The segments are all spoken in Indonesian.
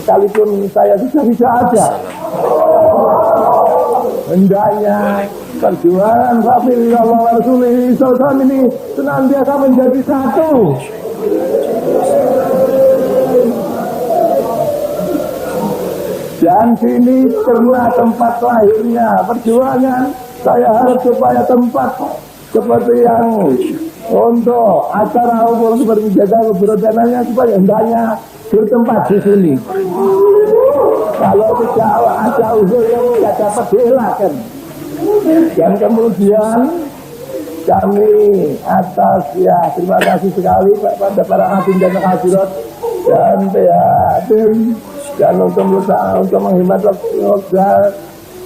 sekalipun saya bisa aja. Hendaknya perjuangan Rasulullah SAW ini senantiasa menjadi satu. Dan sini karena tempat lahirnya perjuangan, saya harap supaya tempat seperti yang untuk acara umum seperti menjaga keberadaannya supaya hendaknya bertempat di sini. Kalau tidak ada usul yang tidak dapat dielakkan. Dan kemudian kami atas ya terima kasih sekali pada para hakim dan hadirat dan tim dan untuk menghemat waktu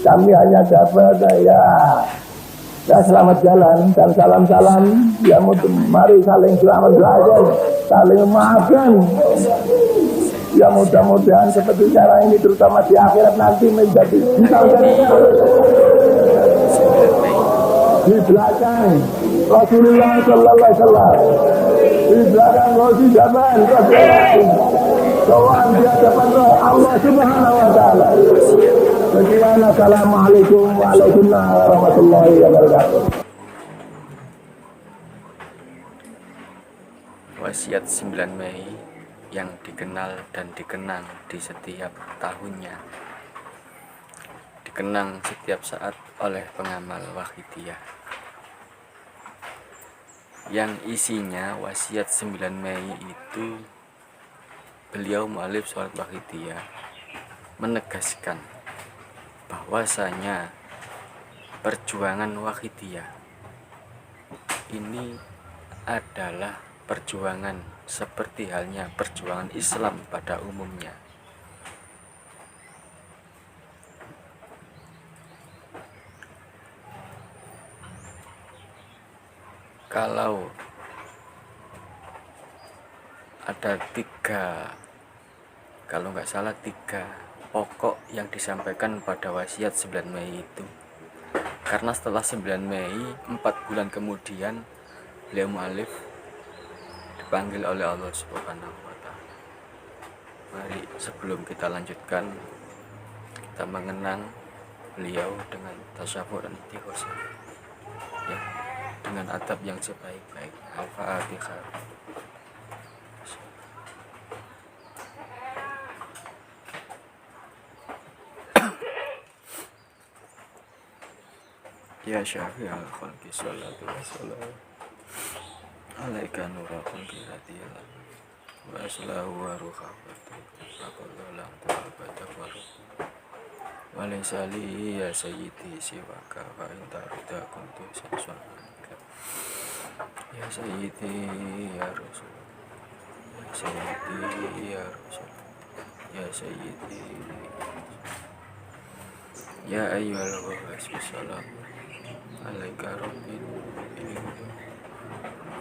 kami hanya dapat ya selamat jalan dan salam-salam ya mari saling selamat belajar, saling memaafkan. Ya mudah-mudahan seperti cara ini terutama di akhirat nanti menjadi di belakang Rasulullah Sallallahu Alaihi Wasallam, di belakang Rasul zaman Rasulullah di hadapan Allah Subhanahu Wa Taala. Sekian, assalamualaikum warahmatullahi wabarakatuh. Wasiat 9 Mei yang dikenal dan dikenang di setiap tahunnya, dikenang setiap saat oleh pengamal Wahidiyah, yang isinya wasiat 9 Mei itu beliau mu'alif sholat Wahidiyah menegaskan bahwasanya perjuangan Wahidiyah ini adalah perjuangan seperti halnya perjuangan Islam pada umumnya. Kalau ada kalau nggak salah tiga pokok yang disampaikan pada wasiat 9 Mei itu, karena setelah 9 Mei 4 bulan kemudian beliau mu'alif dipanggil oleh Allah Subhanahu wa Ta'ala. Mari sebelum kita lanjutkan, kita mengenang beliau dengan tasyahud dan istighosah ya, dengan adab yang sebaik-baik. Al-Fatihah. Ya syafi'al khalqi sholatu wassalam alaika nura khalqi radiyallah wa aslahu wa ruhafatu faqallahu ta'abata waruhu wa laysali ya sayyidi siwaka wa intarida kuntu sansu'anika ya sayyidi ya rasul ya sayyidi ya rasul ya sayyidi ya ayyuhal wasallam alaika rabbin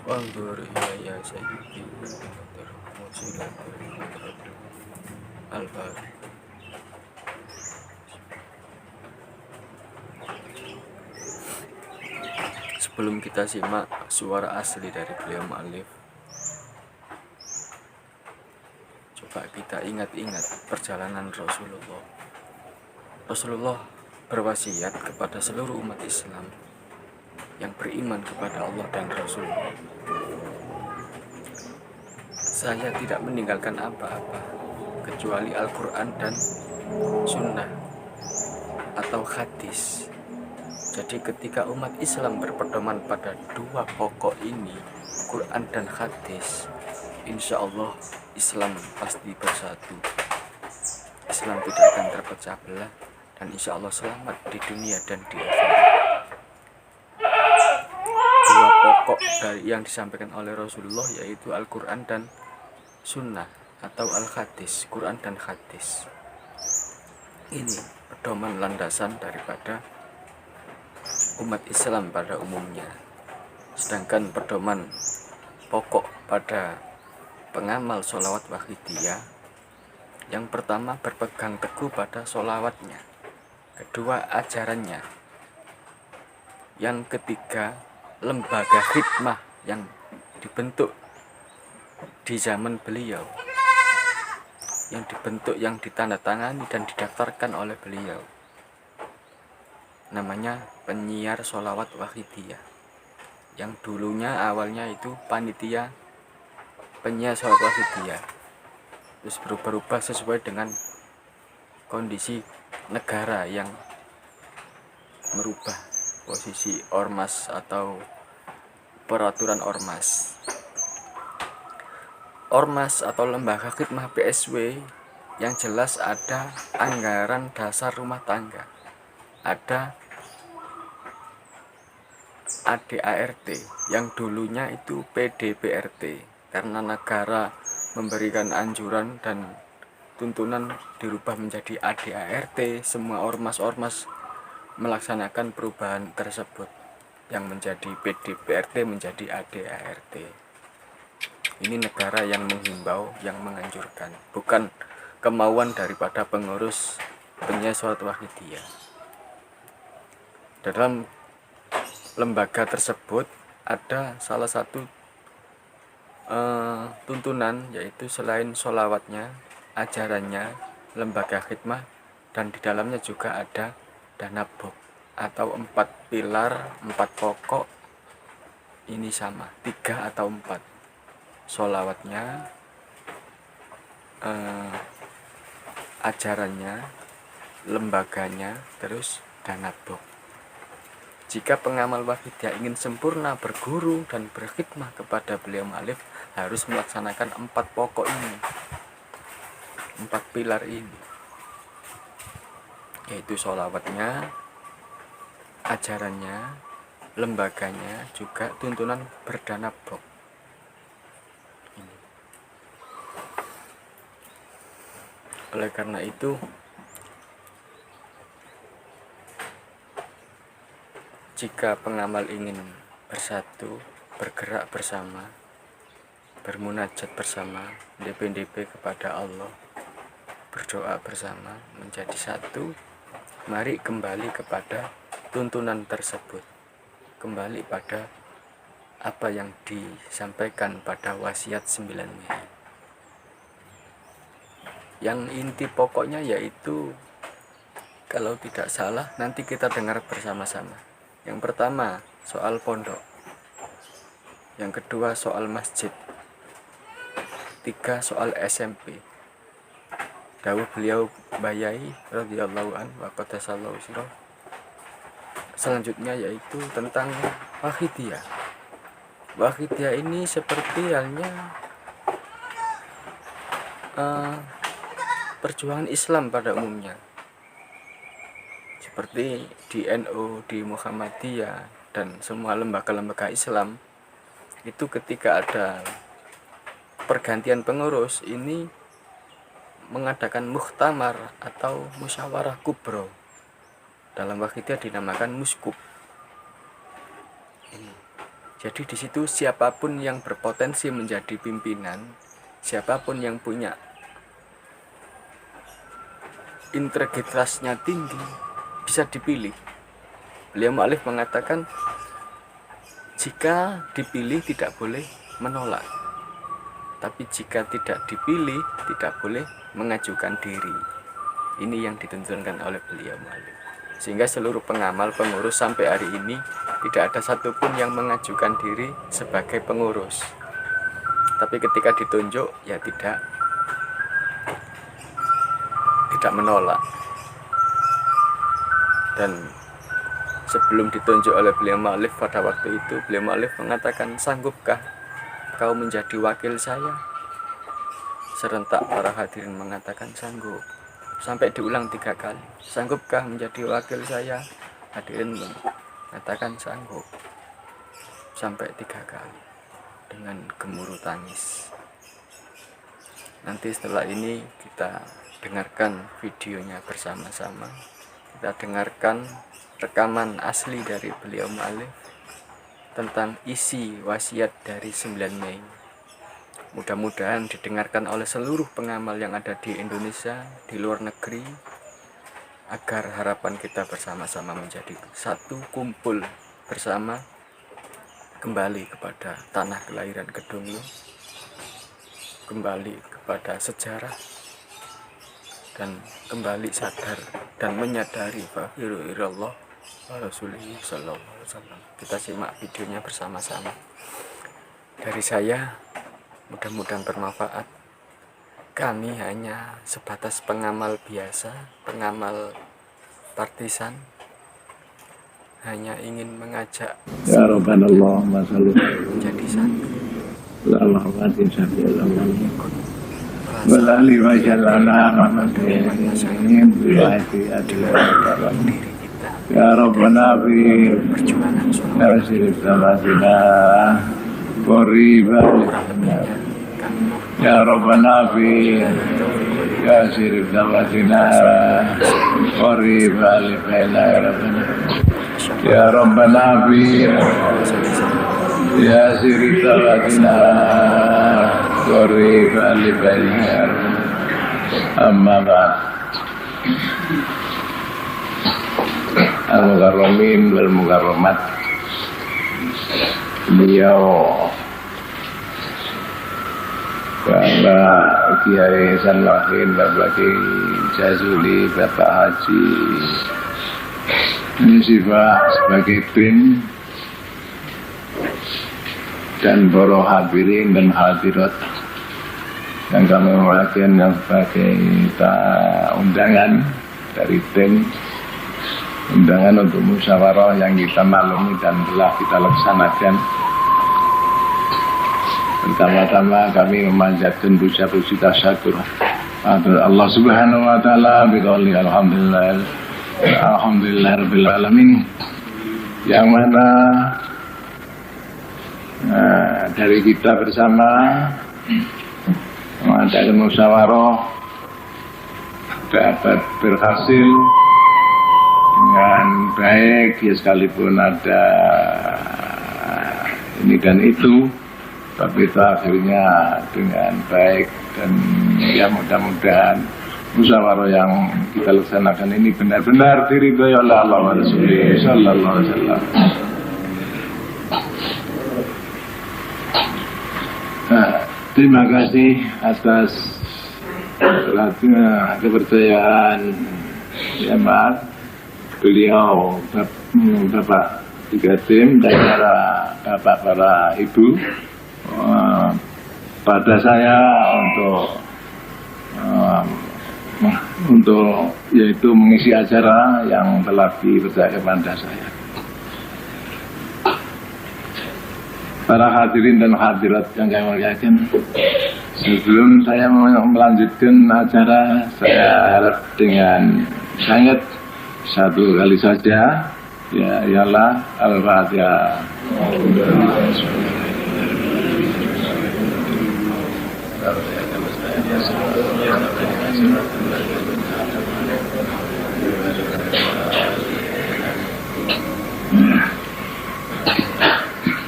wandur ya sayyidi al-fatiha. Sebelum kita simak suara asli dari beliau mu'alif, coba kita ingat-ingat perjalanan Rasulullah. Rasulullah berwasiat kepada seluruh umat Islam yang beriman kepada Allah dan Rasulullah. Saya tidak meninggalkan apa-apa kecuali Al-Quran dan Sunnah atau hadis. Jadi ketika umat Islam berpedoman pada dua pokok ini, Quran dan hadis, insya Allah Islam pasti bersatu. Islam tidak akan terpecah belah dan insya Allah selamat di dunia dan di akhirat. Dua pokok dari yang disampaikan oleh Rasulullah yaitu Al-Quran dan Sunnah atau Al-Hadis, Quran dan hadis. Ini pedoman landasan daripada umat Islam pada umumnya. Sedangkan pedoman pokok pada pengamal sholawat Wahidiyah, yang pertama berpegang teguh pada sholawatnya, kedua ajarannya, yang ketiga lembaga khidmah yang dibentuk di zaman beliau, yang dibentuk, yang ditandatangani dan didaftarkan oleh beliau. Namanya penyiar sholawat Wahidiyah, yang dulunya awalnya itu panitia penyiar sholawat Wahidiyah, terus berubah-ubah sesuai dengan kondisi negara yang merubah posisi ormas atau peraturan ormas. Ormas atau lembaga khidmah PSW yang jelas ada anggaran dasar rumah tangga, ada ADART yang dulunya itu PDBRT, karena negara memberikan anjuran dan tuntunan dirubah menjadi ADART. Semua ormas-ormas melaksanakan perubahan tersebut, yang menjadi PDBRT menjadi ADART. Ini negara yang menghimbau, yang menganjurkan, bukan kemauan daripada pengurus penyiar sholawat Wahidiyah. Dalam lembaga tersebut ada salah satu tuntunan, yaitu selain sholawatnya, ajarannya, lembaga khidmah, dan di dalamnya juga ada dana box atau 4 pilar, 4 pokok. Ini sama 3 atau 4, sholawatnya, ajarannya, lembaganya, terus dana box. Jika pengamal Wahidiyah ingin sempurna berguru dan berkhidmah kepada beliau mu'alif, harus melaksanakan 4 pokok ini, 4 pilar ini, yaitu sholawatnya, ajarannya, lembaganya, juga tuntunan berdana box. Oleh karena itu, jika pengamal ingin bersatu, bergerak bersama, bermunajat bersama, DP kepada Allah, berdoa bersama, menjadi satu, mari kembali kepada tuntunan tersebut, kembali pada apa yang disampaikan pada wasiat 9 Mei. Yang inti pokoknya yaitu, kalau tidak salah nanti kita dengar bersama-sama. Yang pertama soal pondok, yang kedua soal masjid, 3 soal SMP. Dawuh beliau Bayai radhiyallahu an wa qaddasallahu sirah. Selanjutnya yaitu tentang Wahidiyah. Wahidiyah ini seperti halnya perjuangan Islam pada umumnya, seperti di NU, di Muhammadiyah, dan semua lembaga-lembaga Islam. Itu ketika ada pergantian pengurus, ini mengadakan muktamar atau musyawarah kubro. Dalam Wahidiyah dinamakan muskub. Jadi di situ siapapun yang berpotensi menjadi pimpinan, siapapun yang punya integritasnya tinggi, bisa dipilih. Beliau mu'alif mengatakan, jika dipilih tidak boleh menolak, tapi jika tidak dipilih tidak boleh mengajukan diri. Ini yang dituntunkan oleh beliau mu'alif. Sehingga seluruh pengamal, pengurus sampai hari ini tidak ada satupun yang mengajukan diri sebagai pengurus, tapi ketika ditunjuk ya tidak menolak. Dan sebelum ditunjuk oleh beliau mu'alif pada waktu itu, beliau mu'alif mengatakan, sanggupkah kau menjadi wakil saya? Serentak para hadirin mengatakan sanggup. Sampai diulang 3 kali, sanggupkah menjadi wakil saya? Hadirin mengatakan sanggup. Sampai 3 kali dengan gemuruh tangis. Nanti setelah ini kita dengarkan videonya bersama-sama. Kita dengarkan rekaman asli dari beliau mu'alif tentang isi wasiat dari 9 Mei. Mudah-mudahan didengarkan oleh seluruh pengamal yang ada di Indonesia, di luar negeri, agar harapan kita bersama-sama menjadi satu, kumpul bersama, kembali kepada tanah kelahiran Kedunglu, kembali kepada sejarah, dan kembali sadar dan menyadari bahwa Allah wa Rasulih sallallahu alaihi wasallam. Kita simak videonya bersama-sama. Dari saya, mudah-mudahan bermanfaat. Kami hanya sebatas pengamal biasa, pengamal partisan, hanya ingin mengajak Ya Rabbana Allahumma salli menjadi satu. ala Muhammadin sallallahu alaihi Ikut wa alihi wa sallam diri kita, Ya Rabbana fi perjuangan sholat. nasir salatina qoriba Ya Rabbana fi nasir salatina qoriba li baina ya Rabbana Ya Rabbana fi Ya siri salatina qoriba li baina ya Rabbana Amma ba'd Al-Mukarramin wal Mukarramat, beliau Bapak Kiai Sanlahin, Bapak Kiai Jazuli, Bapak Haji Nisifah sebagai tim dan para hadirin dan hadirat yang kami mewakilkan yang sebagai undangan dari tim, undangan untuk musyawarah yang kita maklumi dan telah kita laksanakan. Pertama-tama kami memanjatkan puji tasyukur Allah Subhanahu wa taala biqauli alhamdulillahirabbil alamin, yang mana dari kita bersama mengadakan musyawarah dapat berhasil dengan baik, ya sekalipun ada ini dan itu, tapi itu akhirnya dengan baik. Dan ya mudah-mudahan musyawarah yang kita laksanakan ini benar-benar diridhoi oleh Allah wa Rasulullah sallallahu alaihi wasallam. Terima kasih atas kepercayaan ya Mas beliau, Bapak tiga tim dan para ibu pada saya untuk yaitu mengisi acara yang telah dipercayakan kepada saya. Para hadirin dan hadirat yang kami muliakan, sebelum saya melanjutkan acara, saya harap dengan sangat satu kali saja, ya ialah Al-Fatihah.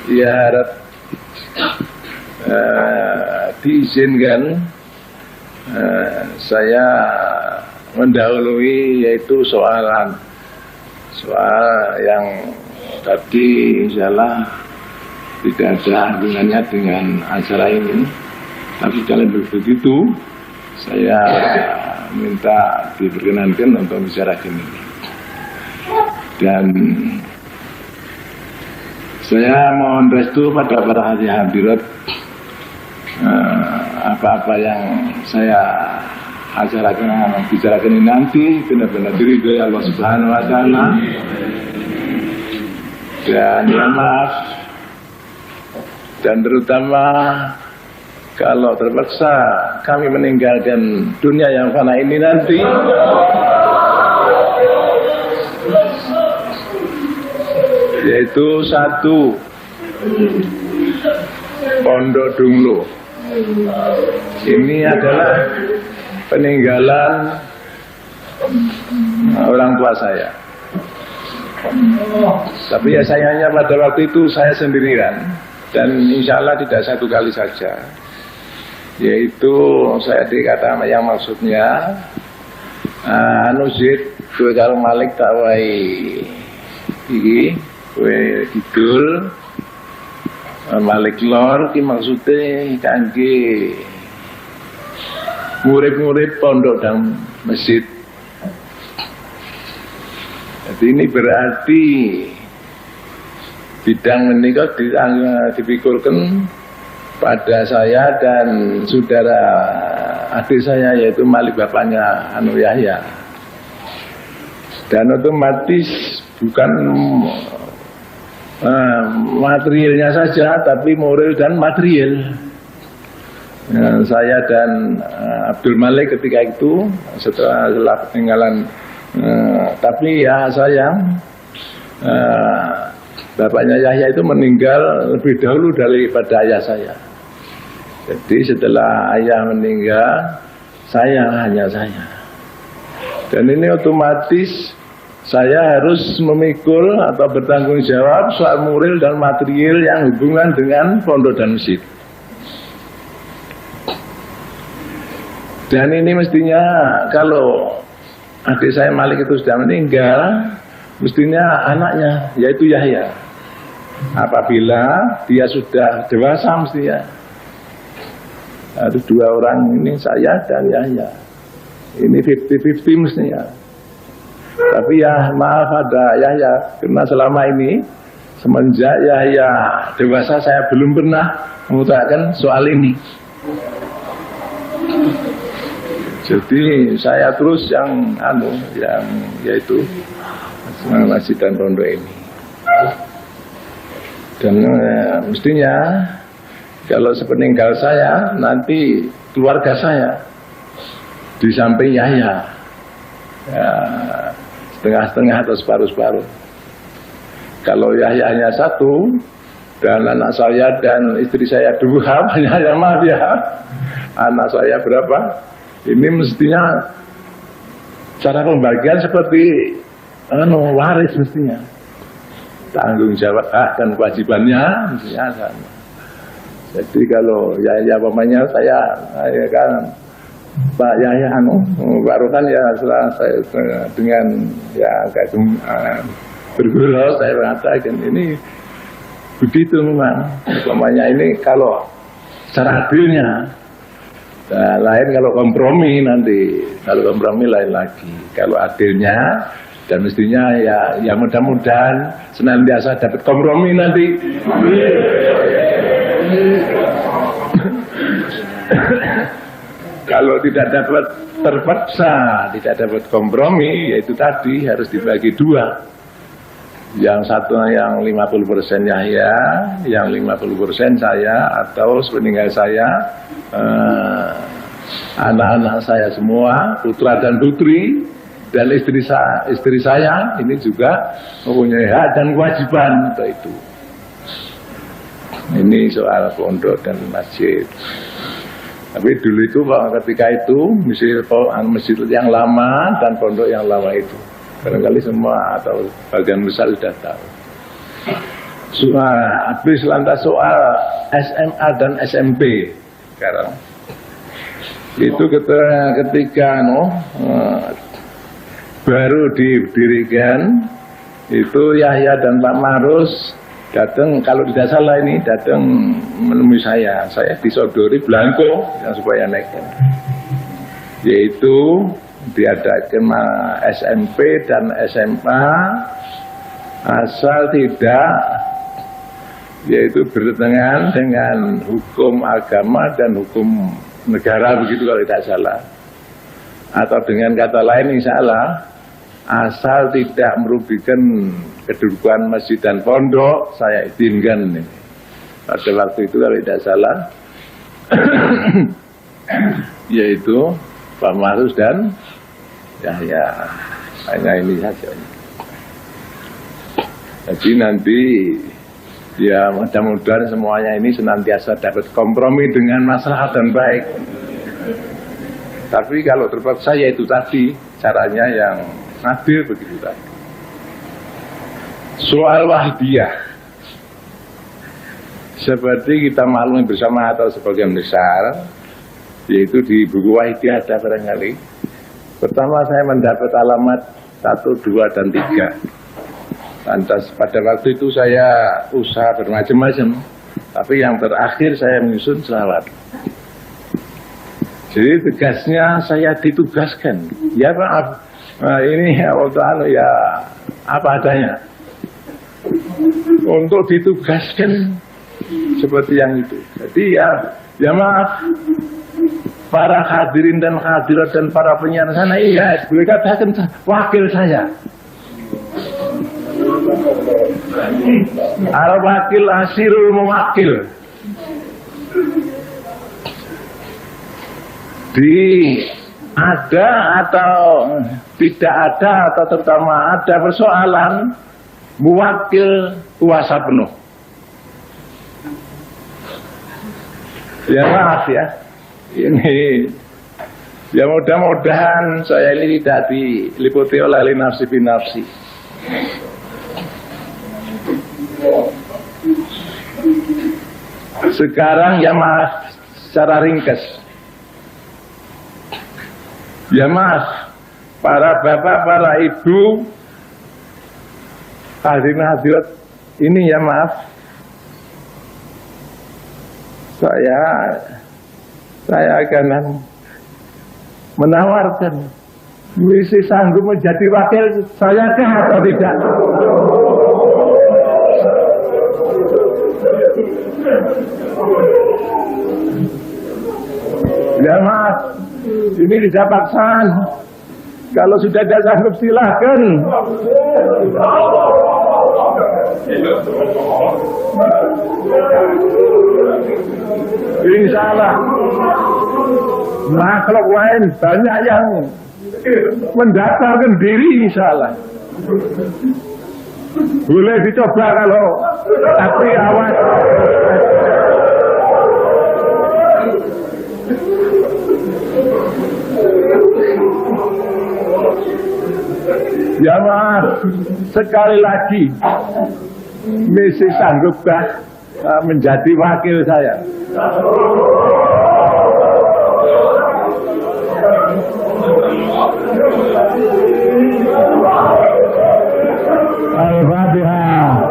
Ya harap diizinkan saya mendahului yaitu soal yang tadi insyaallah tidak ada hubungannya dengan acara ini, tapi kalau begitu saya minta diperkenankan untuk bicara ini. Dan saya mohon restu pada para hadirat, apa-apa yang saya bicarakan ini nanti benar-benar diridhoi Allah Subhanahu wa taala. Dan maaf, dan terutama kalau terpaksa kami meninggalkan dunia yang fana ini nanti, yaitu satu Pondok Dunglo. Ini adalah peninggalan orang tua saya. Tapi ya sayangnya pada waktu itu saya sendirian, dan insya Allah tidak satu kali saja. Yaitu saya dikata yang maksudnya Anuzid kue kalau Malik tawai iki kue kidul Malik lor ki maksudnya kangge murid-murid pondok dan masjid. Jadi ini berarti bidang menikah dipikirkan pada saya dan saudara adik saya, yaitu Malik bapaknya Anu Yahya. Dan otomatis bukan materialnya saja, tapi moral dan material. Saya dan Abdul Malik ketika itu setelah peninggalan, tapi ya sayang bapaknya Yahya itu meninggal lebih dahulu daripada ayah saya. Jadi setelah ayah meninggal, hanya saya. Dan ini otomatis saya harus memikul atau bertanggung jawab soal moral dan material yang hubungan dengan pondok dan masjid. Dan ini mestinya kalau adik saya Malik itu sudah meninggal, mestinya anaknya yaitu Yahya. Apabila dia sudah dewasa mestinya harus dua orang ini, saya dan Yahya. Ini 50-50 mestinya. Tapi ya maaf ada Yahya, karena selama ini semenjak Yahya dewasa saya belum pernah mengutarakan soal ini. Jadi saya terus yang yaitu masjid dan pondok ini. Dan mestinya kalau sepeninggal saya nanti keluarga saya di samping Yahya ya, setengah-setengah atau separuh-separuh. Kalau Yahya hanya satu dan anak saya dan istri saya dua, hanya maaf ya, anak saya berapa? Ini mestinya cara pembagian seperti waris mestinya. Tanggung jawab hak dan kewajibannya mestinya sama. Jadi kalau Yahya pemainnya saya kan Pak Yahya baru kan ya setelah saya dengan ya kayak bergurau saya mengatakan ini begitu memang pemainnya ini kalau secara adilnya. Nah, lain kalau kompromi nanti, kalau kompromi lain lagi. Kalau adilnya dan mestinya ya mudah-mudahan senantiasa dapat kompromi nanti. Kalau tidak dapat terpaksa, tidak dapat kompromi, yaitu tadi harus dibagi dua. Yang satu yang 50% Yahya, yang 50% saya, atau sepeninggal saya anak-anak saya semua, putra dan putri, dan istri saya ini juga mempunyai hak dan kewajiban untuk itu. Ini soal pondok dan masjid. Tapi dulu itu ketika itu masjid yang lama dan pondok yang lama itu barangkali semua atau bagian besar sudah tahu. Habis lantas soal SMA dan SMP sekarang itu ketika baru didirikan itu Yahya dan Pak Marus datang, kalau tidak salah ini datang menemui saya disodori belangko yang supaya naikkan, yaitu diadakan SMP dan SMA asal tidak yaitu bertentangan dengan hukum agama dan hukum negara, begitu kalau tidak salah, atau dengan kata lain insya Allah asal tidak merugikan kedudukan masjid dan pondok saya izinkan ini. Pada waktu itu kalau tidak salah yaitu Pak Marus dan Yahya, hanya ini saja. Jadi nanti ya mudah-mudahan semuanya ini senantiasa dapat kompromi dengan maslahat dan baik. Tapi kalau terpaksa ya itu tadi caranya yang adil begitu tadi. Soal Wahidiyah, seperti kita maklumi bersama atau sebagian besar, yaitu di buku Wahidiyah ada barangkali. Pertama saya mendapat alamat 1, 2, dan 3. Lantas pada waktu itu saya usaha bermacam-macam, tapi yang terakhir saya menyusun selawat. Jadi tugasnya saya ditugaskan. Ya maaf, nah, ini ya apa adanya. Untuk ditugaskan seperti yang itu. Jadi ya maaf, para hadirin dan hadirat dan para penyiar sana, iya boleh katakan wakil saya. Al-wakil asirul mewakil. Ada atau tidak ada atau terutama ada persoalan, mewakil kuasa penuh. Ya maaf ya, ini ya mudah-mudahan saya ini tidak diliputi oleh nafsi binafsi. Sekarang ya maaf secara ringkas. Ya maaf, para bapak, para ibu, hadirin hadirat ini ya maaf, saya akan menawarkan, misi sanggup menjadi wakil saya kah atau tidak? Ya maaf, ini tidak paksaan. Kalau sudah tidak sanggup silahkan. Insya Allah makhluk lain banyak yang mendaftarkan diri, insya Allah. Boleh dicoba kalau, tapi awas. Ya maaf, sekali lagi, misi sanggupkah menjadi wakil saya? Al-Fatihah.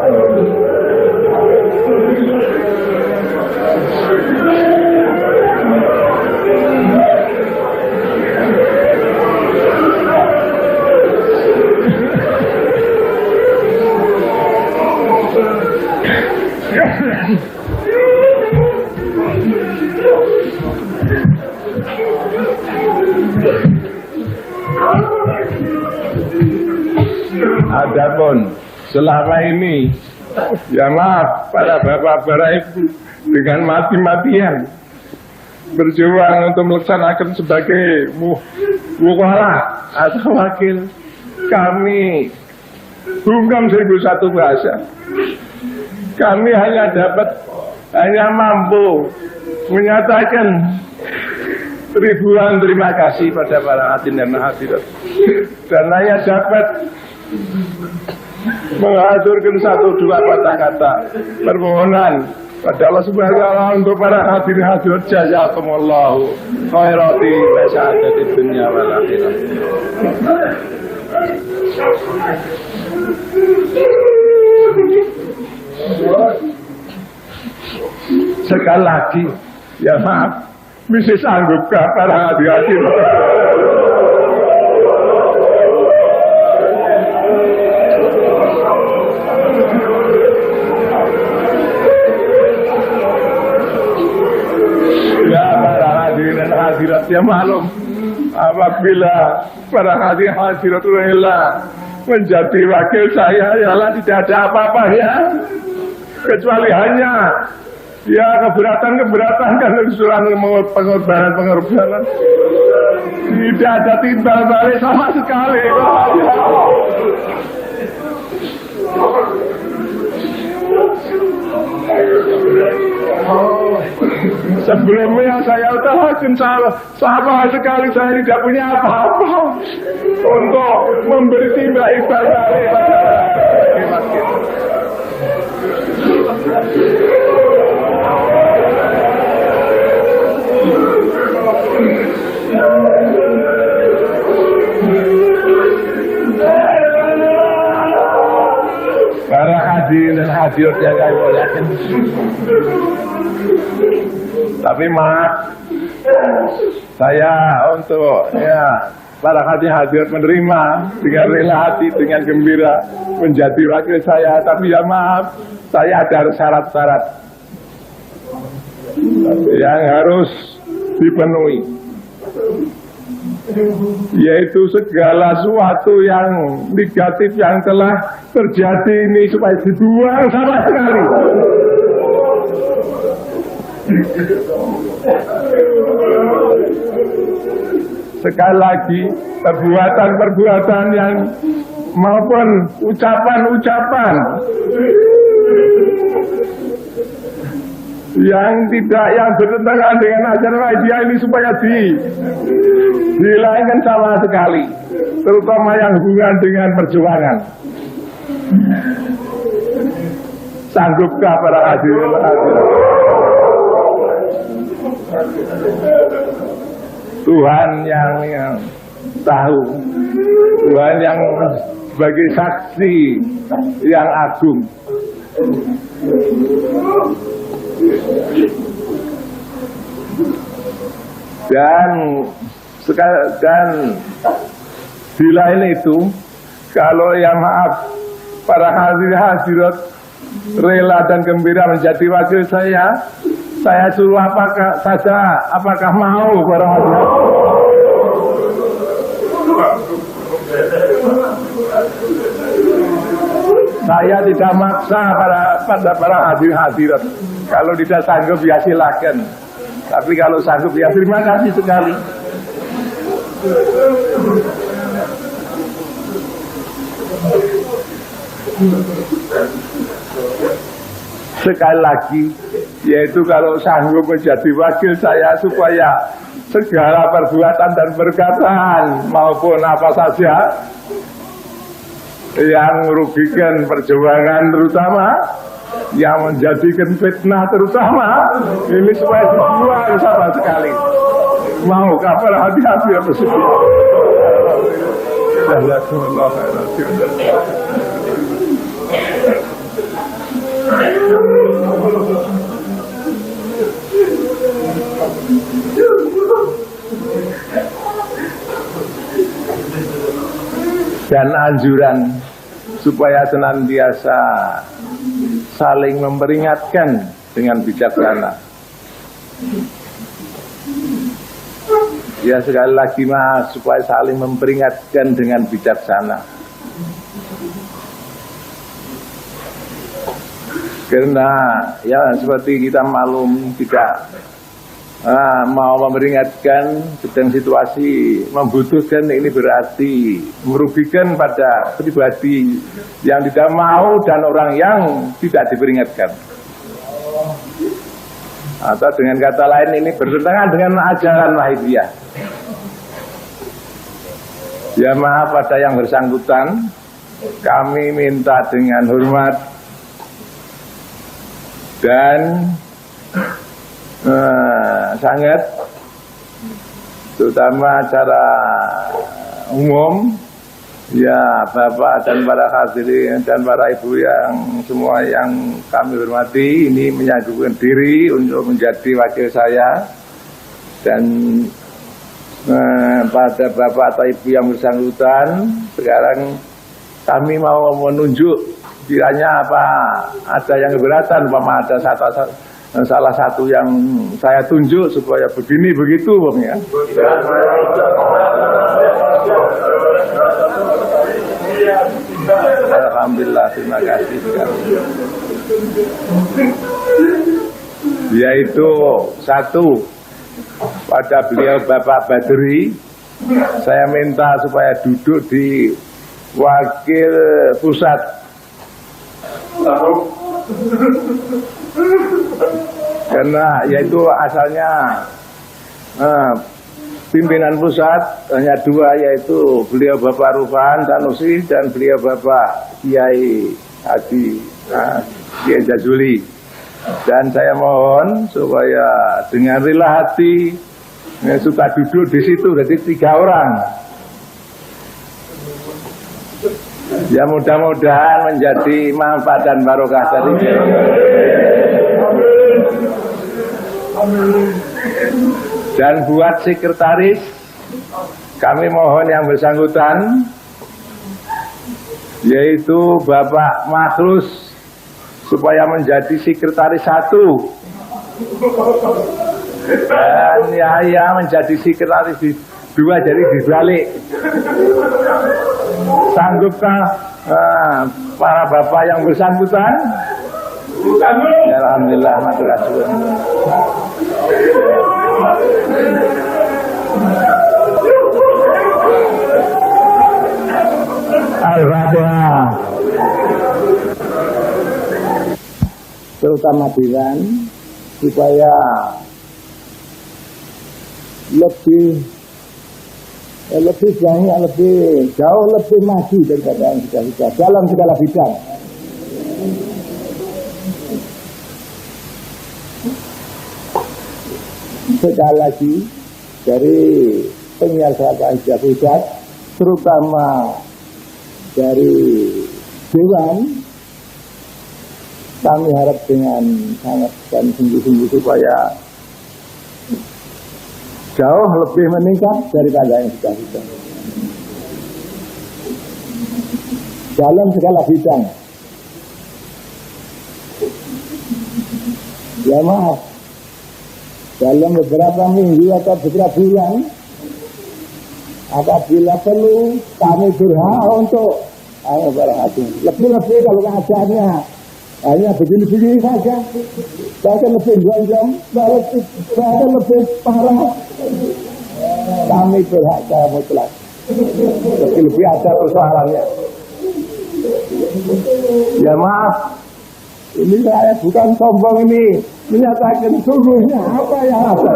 Adapun selama ini, ya maaf, para bapak, para ibu dengan mati-matian berjuang untuk melaksanakan sebagai muwala atau wakil kami bungkam 1001 bahasa. Kami hanya mampu menyatakan ribuan terima kasih pada para hadirin dan hadirat, dan hanya dapat mengaturkan 1-2 kata-kata permohonan pada Allah Subhanahu wa taala untuk para hadirin hadirat, jazakumullahu khairati wa sa'adatid dunya wal akhirah. Sekali lagi, ya maaf, misi sanggupkah para hadirin? Ya para hadirin dan hadirat yang maklum, apabila para hadirin hadirat rela menjadi wakil saya, yalah tidak ada apa-apa ya, kecuali hanya ya keberatan karena usulan pengorbanan. Tidak ada timbal balik sama sekali. Sebelumnya saya utarakan sama sekali saya tidak punya apa-apa untuk memberi timbal balik pada hemat kita. Para hadirin dan hadirat yang kami muliakan, tapi maaf, saya untuk para hadirin menerima dengan rela hati, dengan gembira menjadi wakil saya. Tapi ya maaf, saya ada syarat-syarat yang harus dipenuhi, yaitu segala sesuatu yang negatif yang telah terjadi ini supaya dibuang sama sekali. Sekali lagi, perbuatan-perbuatan yang maupun ucapan-ucapan yang bertentangan dengan ajaran Muhammadiyah ini supaya dihilangkan sama sekali, terutama yang hubungan dengan perjuangan. Sanggupkah para hadirin? Tuhan yang tahu, Tuhan yang sebagai saksi yang agung. Dan di lain itu, kalau ya maaf, para hadirat rela dan gembira menjadi wakil saya suruh apakah mau para hadirat? Saya tidak maksa para hadirat. Kalau tidak sanggup ya silakan. Tapi kalau sanggup ya terima kasih sekali. Sekali lagi, yaitu kalau sanggup menjadi wakil saya supaya segala perbuatan dan perkataan maupun apa saja yang merugikan perjuangan terutama, yang menjadikan fitnah terutama, ini supaya dibuang sama sekali. Mau kabar hati-hati ya bersedia. Dan anjuran supaya senantiasa saling memperingatkan dengan bijaksana. Ya sekali lagi mas, supaya saling memperingatkan dengan bijaksana. Karena ya seperti kita maklum tidak mau memperingatkan sedang situasi membutuhkan, ini berarti merugikan pada pribadi yang tidak mau dan orang yang tidak diperingatkan. Atau dengan kata lain ini bertentangan dengan ajaran Wahidiyah. Ya maaf pada yang bersangkutan, kami minta dengan hormat dan sangat, terutama secara umum, ya Bapak dan para hadirin dan para Ibu yang semua yang kami hormati, ini menyangguhkan diri untuk menjadi wakil saya. Dan pada Bapak atau Ibu yang bersangkutan, sekarang kami mau menunjuk kiranya apa ada yang keberatan, ada salah satu yang saya tunjuk supaya begini begitu, Bang ya. Alhamdulillah, terima kasih sekali. Yaitu satu, pada beliau Bapak Badri, saya minta supaya duduk di wakil pusat. Karena yaitu asalnya pimpinan pusat hanya dua, yaitu beliau Bapak Rufan Sanusi dan beliau Bapak Kiai Haji Kiai Jazuli. Dan saya mohon supaya dengan rela hati suka duduk di situ, jadi 3 orang. Ya mudah-mudahan menjadi manfaat dan barokah dari Dan buat sekretaris, kami mohon yang bersangkutan, yaitu Bapak Makhrus, supaya menjadi sekretaris 1. Dan Yahya menjadi sekretaris 2, jadi dibalik. Sanggupkah para bapak yang bersangkutan? Ya, alhamdulillah, matur suwun. Al-Fatihah. Terutama Dewan supaya lebih banyak, jauh lebih maju daripada yang sudah dalam segala bidang. Sekali lagi dari penyiar Suara Pusat, terutama dari Dewan, kami harap dengan sangat dan sungguh-sungguh supaya jauh lebih meningkat daripada yang sudah dalam segala bidang. Ya maaf, dalam beberapa minggu atau beberapa bulan, apabila perlu kami berhak untuk lebih kalau keadaannya hanya begini-begini saja, bahkan lebih jam, bahkan lebih parah, kami berhak secara mutlak. Lebih ada persoalannya. Ya maaf, ini saya bukan sombong, ini menyatakan sungguhnya apa yang ada.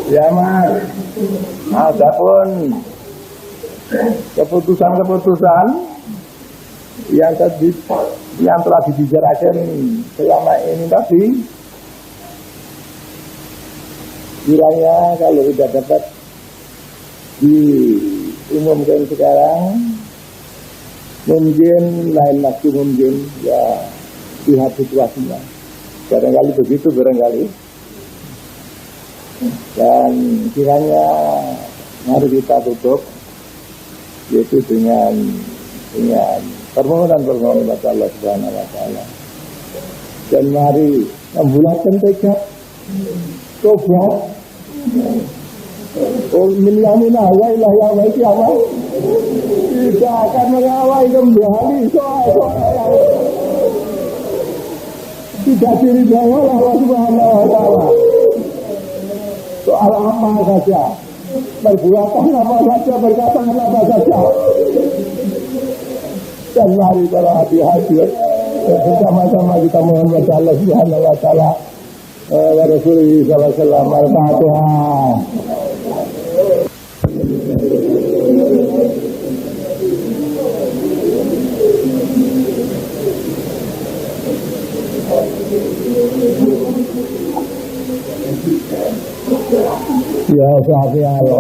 Ya mas, adapun keputusan-keputusan yang telah dibicarakan selama ini tadi, kiranya kalau tidak dapat diumumkan sekarang, mungkin lain waktu, mungkin ya lihat situasinya. Barangkali begitu, barangkali. Dan kiranya mari kita tutup, yaitu dengan permohonan kepada Allah Subhanahu Wa Taala. Dan mari membulatkan tekad, tobat, Minamina wa ilah ya wa kiamat. Kita akan mengawal kembali soal-soal yang tidak diridhoi oleh Allah Subhanahu Wa Taala. Soal apa saja, perbuatan apa saja, perkataan apa saja. Dan mari para hati-hati bersama-sama kita mohon kepada Allah Subhanahu Wa Taala wa Rasulullah sallallahu alaihi wasallam. Al-Fatihah. Ya sahabat Allah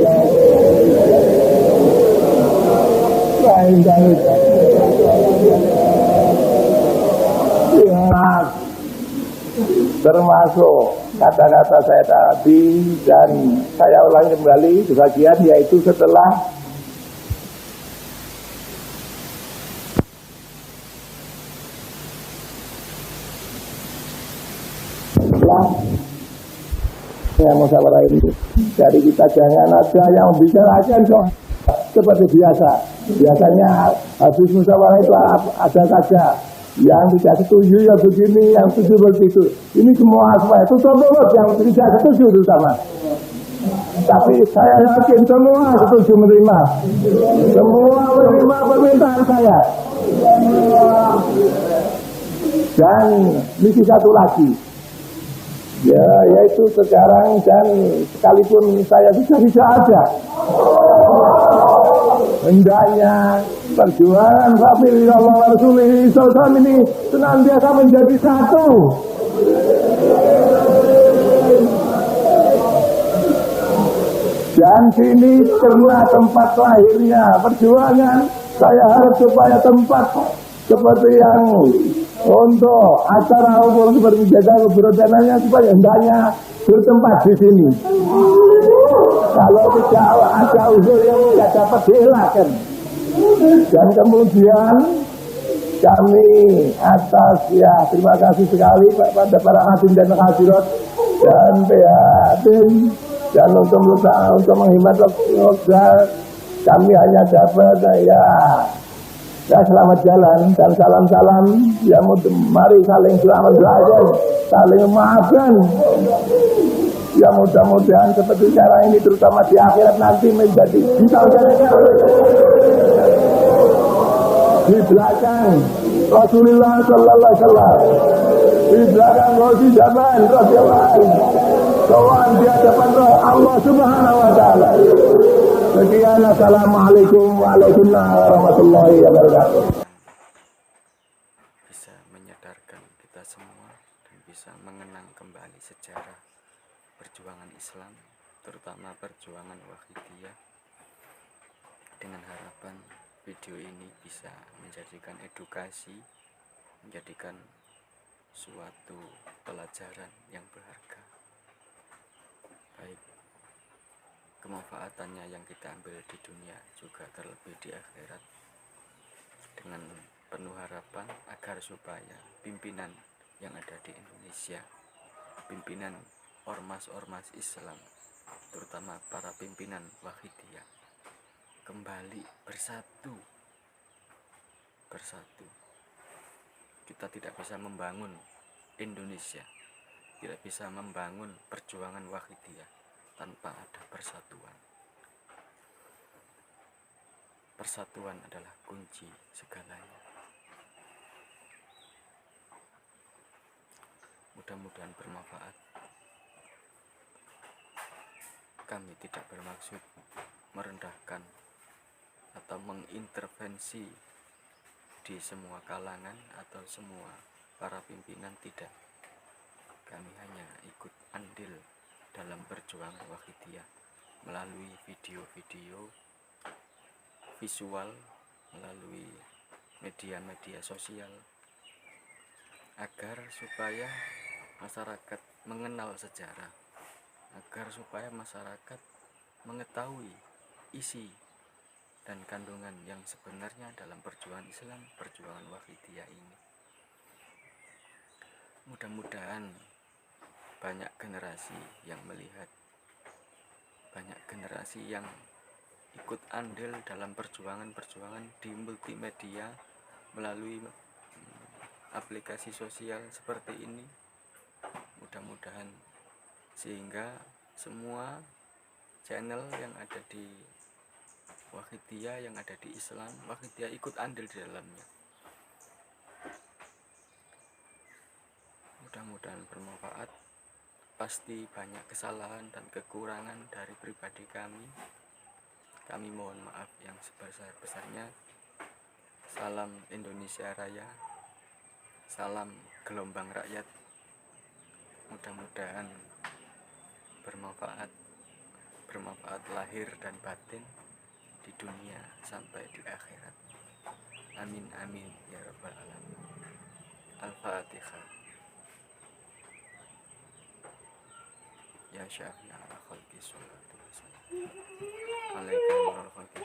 ya termasuk kata-kata saya tadi, dan saya ulangi kembali sebagian, yaitu setelah yang musyawarah ini, dari kita jangan ada yang bicarakan soal seperti biasa. Biasanya habis musyawarah itu ada saja yang tidak setuju ya begini, yang setuju begitu. Ini semua supaya itu mulut yang tidak setuju terutama. Tapi saya yakin semua setuju menerima, semua menerima permintaan saya. Dan misi satu lagi, ya yaitu sekarang, dan sekalipun saya sudah tidak ada, Hendaknya perjuangan Rasulullah SAW ini senantiasa menjadi satu. Dan sini pernah tempat lahirnya perjuangan. Saya harap supaya tempat seperti yang untuk acara umum seperti menjaga keberadaannya supaya hendaknya bertempat di sini. Kalau tidak ada usul yang tidak dapat dielakkan. Dan kemudian kami atas terima kasih sekali pada para hadirin dan hadirat dan tim dan untuk menghemat waktu kami hanya dapat selamat jalan dan salam-salam ya mari saling selamat belajar, saling memaafkan. Ya mudah-mudahan seperti cara ini terutama di akhirat nanti menjadi di belakang Rasulullah Sallallahu Alaihi Wasallam, di belakang Rasul Zaman Rasulullah Soal di hadapan Allah Subhanahu Wa Taala. Sekian, assalamualaikum warahmatullahi wabarakatuh. Bisa menyadarkan kita semua dan bisa mengenang kembali sejarah perjuangan Islam, terutama perjuangan Wahidiyah, dengan harapan video ini bisa menjadikan edukasi, menjadikan suatu pelajaran yang berharga, baik kemanfaatannya yang kita ambil di dunia juga terlebih di akhirat, dengan penuh harapan agar supaya pimpinan yang ada di Indonesia, pimpinan ormas-ormas Islam, terutama para pimpinan Wahidiyah, kembali bersatu. Kita tidak bisa membangun Indonesia, tidak bisa membangun perjuangan Wahidiyah tanpa ada persatuan. Persatuan adalah kunci segalanya. Mudah-mudahan bermanfaat. Kami tidak bermaksud merendahkan atau mengintervensi di semua kalangan atau semua para pimpinan, tidak. Kami hanya ikut andil dalam perjuangan Wahidiyah melalui video-video, visual, melalui media-media sosial, agar supaya masyarakat mengenal sejarah, agar supaya masyarakat mengetahui isi dan kandungan yang sebenarnya dalam perjuangan Islam, perjuangan Wahidiyah ini. Mudah-mudahan banyak generasi yang melihat, banyak generasi yang ikut andil dalam perjuangan-perjuangan di multimedia melalui aplikasi sosial seperti ini. Mudah-mudahan sehingga semua channel yang ada di Wahidiyah, yang ada di Islam, Wahidiyah ikut andil di dalamnya. Mudah-mudahan bermanfaat. Pasti banyak kesalahan dan kekurangan dari pribadi kami. Kami mohon maaf yang sebesar-besarnya. Salam Indonesia Raya. Salam gelombang rakyat. Mudah-mudahan bermanfaat lahir dan batin di dunia sampai di akhirat. Amin amin ya rabbal alamin. Al-Fatihah. Ya syafi ala khalqi salatu wassalam alaika nurul khalqi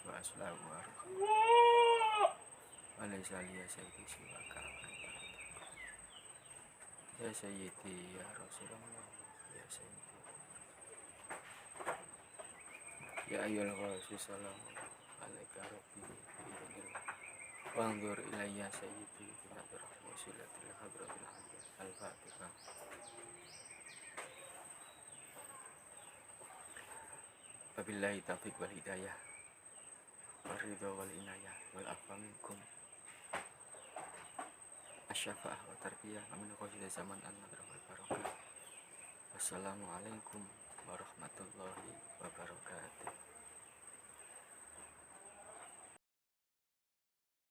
wa aslahu wa alaysa liya sayyidi siwaka ya sayyidi ya Rasulullah ya sayyidi ya ayyul ghawsi salam alaika rabbi bi'idil wanzur ilayya sayyidi binadur wasilatil hadratil aliyah. Al-Fatihah. Wabillahi taufiq wal hidayah wal ridha wal inayah wal afwa minkum asyafa'ah wa tarbiyah amin qasida zaman an-nadra wal barakah. Wassalamualaikum warahmatullahi wabarakatuh.